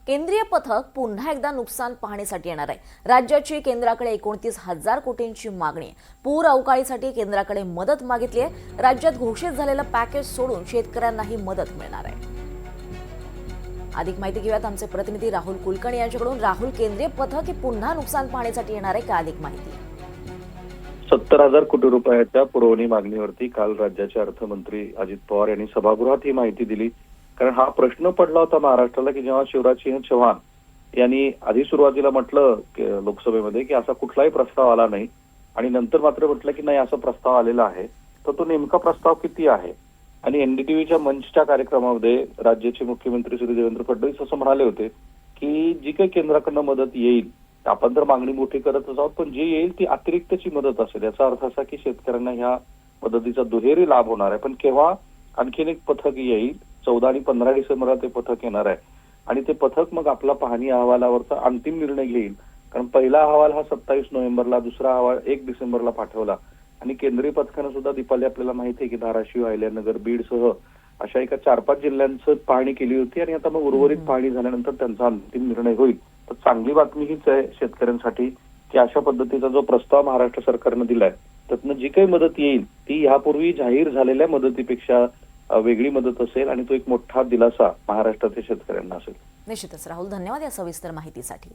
केंद्रीय पथक पुन्हा एकदा नुकसान पाहणीसाठी येणार आहे। राज्याची केंद्राकडे 29,000 कोटींची मागणी आहे। पूर अवकाळीसाठी केंद्राकडे मदत मागितली आहे। राज्यात घोषित झालेलं पॅकेज सोडून शेतकऱ्यांनाही मदत मिळणार आहे। अधिक माहिती घेऊयात आमचे प्रतिनिधी राहुल कुलकर्णी यांच्याकडून। राहुल, केंद्रीय पथक पुन्हा नुकसान पाहणीसाठी येणार आहे का? अधिक माहिती। 70,000 कोटी रुपयाच्या पुरवणी मागणीवरती काल राज्याचे अर्थमंत्री अजित पवार यांनी सभागृहात ही माहिती दिली। कारण हा प्रश्न पडला होता महाराष्ट्राला की जेव्हा शिवराज सिंह चौहान यांनी आधी सुरुवातीला म्हटलं लोकसभेमध्ये की असा कुठलाही प्रस्ताव आला नाही आणि नंतर मात्र म्हटलं की नाही असा प्रस्ताव आलेला आहे, तर तो नेमका प्रस्ताव किती आहे। आणि एनडीटीव्हीच्या मंचच्या कार्यक्रमामध्ये राज्याचे मुख्यमंत्री श्री देवेंद्र फडणवीस असं म्हणाले होते की जी काही केंद्राकडनं मदत येईल, आपण तर मागणी मोठी करतच आहोत, पण जी येईल ती अतिरिक्तची मदत असेल। याचा अर्थ असा की शेतकऱ्यांना ह्या मदतीचा दुहेरी लाभ होणार आहे। पण केव्हा आणखीन एक पथक येईल, 14 आणि 15 डिसेंबरला ते पथक येणार आहे आणि ते पथक मग आपला पाहणी अहवालावरचा अंतिम निर्णय घेईल। कारण पहिला अहवाल हा 27 नोव्हेंबरला, दुसरा अहवाल 1 डिसेंबरला पाठवला आणि केंद्रीय पथकानं सुद्धा दीपाली आपल्याला माहिती आहे की धाराशिव, अहिल्यानगर, बीड सह अशा एका 4-5 जिल्ह्यांचं पाहणी केली होती आणि आता मग उर्वरित पाहणी झाल्यानंतर त्यांचा अंतिम निर्णय होईल। तर चांगली बातमी हीच आहे शेतकऱ्यांसाठी की अशा पद्धतीचा जो प्रस्ताव महाराष्ट्र सरकारनं दिलाय त्यातनं जी काही मदत येईल ती यापूर्वी जाहीर झालेल्या मदतीपेक्षा वेगळी मदत असेल आणि तो एक मोठा दिलासा महाराष्ट्रातील शेतकऱ्यांना असेल। निश्चितच राहुल, धन्यवाद या सविस्तर माहितीसाठी।